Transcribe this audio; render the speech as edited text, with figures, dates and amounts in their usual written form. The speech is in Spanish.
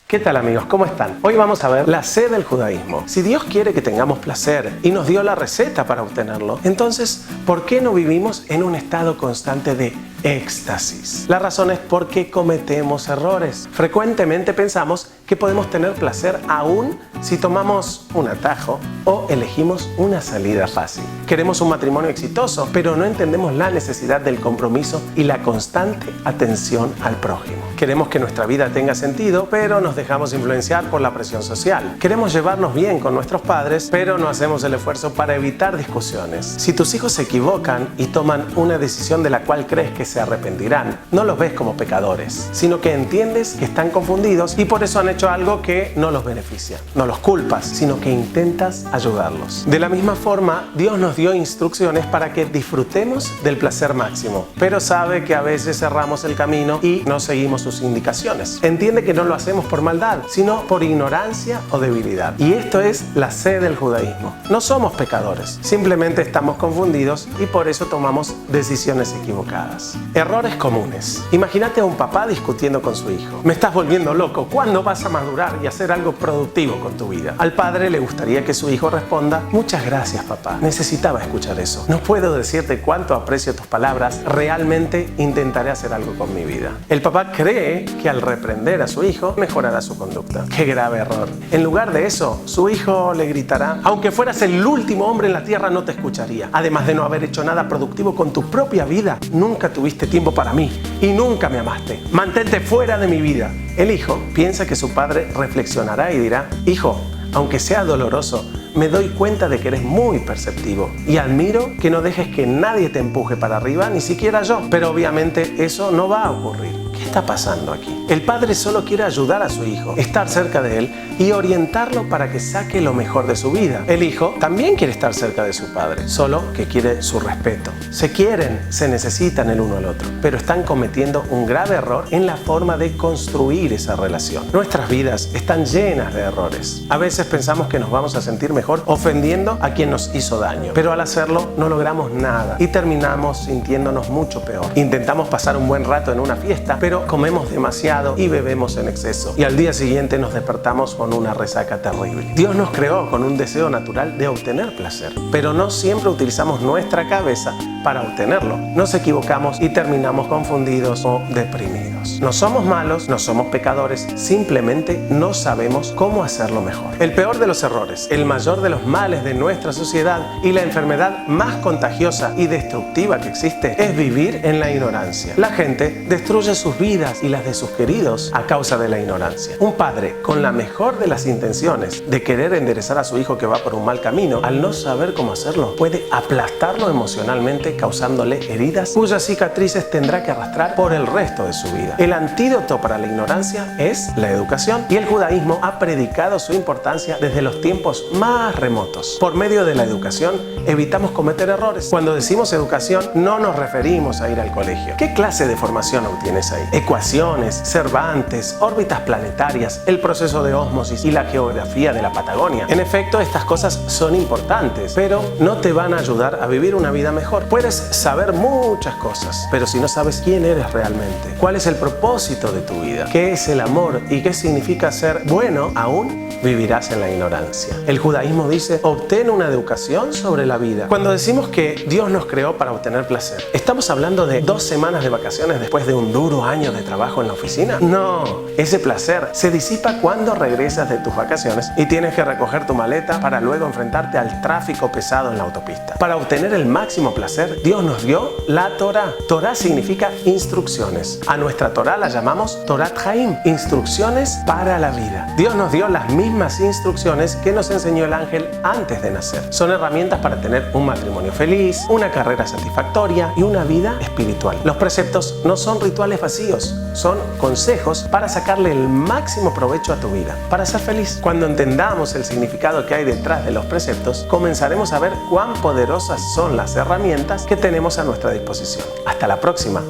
¿Qué tal amigos? ¿Cómo están? Hoy vamos a ver la C del judaísmo. Si Dios quiere que tengamos placer y nos dio la receta para obtenerlo, entonces, ¿por qué no vivimos en un estado constante de éxtasis? La razón es porque cometemos errores. Frecuentemente pensamos que podemos tener placer aún si tomamos un atajo o elegimos una salida fácil. Queremos un matrimonio exitoso, pero no entendemos la necesidad del compromiso y la constante atención al prójimo. Queremos que nuestra vida tenga sentido, pero nos dejamos influenciar por la presión social. Queremos llevarnos bien con nuestros padres, pero no hacemos el esfuerzo para evitar discusiones. Si tus hijos se equivocan y toman una decisión de la cual crees que se arrepentirán, no los ves como pecadores, sino que entiendes que están confundidos y por eso han hecho algo que no los beneficia. No los culpas, sino que intentas ayudarlos. De la misma forma, Dios nos dio instrucciones para que disfrutemos del placer máximo, pero sabe que a veces cerramos el camino y no seguimos sus indicaciones. Entiende que no lo hacemos por maldad, sino por ignorancia o debilidad. Y esto es la C del judaísmo. No somos pecadores, simplemente estamos confundidos y por eso tomamos decisiones equivocadas. Errores comunes. Imagínate a un papá discutiendo con su hijo. Me estás volviendo loco, ¿cuándo vas a madurar y hacer algo productivo con tu vida? Al padre le gustaría que su hijo responda: muchas gracias papá, necesitaba escuchar eso. No puedo decirte cuánto aprecio tus palabras, realmente intentaré hacer algo con mi vida. El papá cree que al reprender a su hijo mejorará su conducta. ¡Qué grave error! En lugar de eso, su hijo le gritará: aunque fueras el último hombre en la tierra no te escucharía. Además de no haber hecho nada productivo con tu propia vida, nunca tuviste tiempo para mí y nunca me amaste. Mantente fuera de mi vida. El hijo piensa que su padre reflexionará y dirá: hijo, aunque sea doloroso, me doy cuenta de que eres muy perceptivo y admiro que no dejes que nadie te empuje para arriba, ni siquiera yo. Pero obviamente eso no va a ocurrir. ¿Qué está pasando aquí? El padre solo quiere ayudar a su hijo, estar cerca de él y orientarlo para que saque lo mejor de su vida. El hijo también quiere estar cerca de su padre, solo que quiere su respeto. Se quieren, se necesitan el uno al otro, pero están cometiendo un grave error en la forma de construir esa relación. Nuestras vidas están llenas de errores. A veces pensamos que nos vamos a sentir mejor ofendiendo a quien nos hizo daño, pero al hacerlo no logramos nada y terminamos sintiéndonos mucho peor. Intentamos pasar un buen rato en una fiesta, pero comemos demasiado y bebemos en exceso y al día siguiente nos despertamos con una resaca terrible. Dios nos creó con un deseo natural de obtener placer, pero no siempre utilizamos nuestra cabeza para obtenerlo. Nos equivocamos y terminamos confundidos o deprimidos. No somos malos, no somos pecadores, simplemente no sabemos cómo hacerlo mejor. El peor de los errores, el mayor de los males de nuestra sociedad y la enfermedad más contagiosa y destructiva que existe es vivir en la ignorancia. La gente destruye sus vidas y las de sus queridos a causa de la ignorancia. Un padre con la mejor de las intenciones de querer enderezar a su hijo que va por un mal camino, al no saber cómo hacerlo, puede aplastarlo emocionalmente, causándole heridas cuyas cicatrices tendrá que arrastrar por el resto de su vida. El antídoto para la ignorancia es la educación, y el judaísmo ha predicado su importancia desde los tiempos más remotos. Por medio de la educación evitamos cometer errores. Cuando decimos educación no nos referimos a ir al colegio. ¿Qué clase de formación obtienes ahí? Ecuaciones, Cervantes, órbitas planetarias, el proceso de ósmosis y la geografía de la Patagonia. En efecto, estas cosas son importantes, pero no te van a ayudar a vivir una vida mejor. Puedes saber muchas cosas, pero si no sabes quién eres realmente, cuál es el propósito de tu vida, qué es el amor y qué significa ser bueno, aún vivirás en la ignorancia. El judaísmo dice: obtén una educación sobre la vida. Cuando decimos que Dios nos creó para obtener placer, ¿estamos hablando de 2 semanas de vacaciones después de un duro año de trabajo en la oficina? No, ese placer se disipa cuando regresas de tus vacaciones y tienes que recoger tu maleta para luego enfrentarte al tráfico pesado en la autopista. Para obtener el máximo placer, Dios nos dio la Torá. Torá significa instrucciones. A nuestra Torá la llamamos Torat Haim, instrucciones para la vida. Dios nos dio las mismas instrucciones que nos enseñó el ángel antes de nacer. Son herramientas para tener un matrimonio feliz, una carrera satisfactoria y una vida espiritual. Los preceptos no son rituales vacíos, son consejos para sacarle el máximo provecho a tu vida, para ser feliz. Cuando entendamos el significado que hay detrás de los preceptos, comenzaremos a ver cuán poderosas son las herramientas que tenemos a nuestra disposición. Hasta la próxima.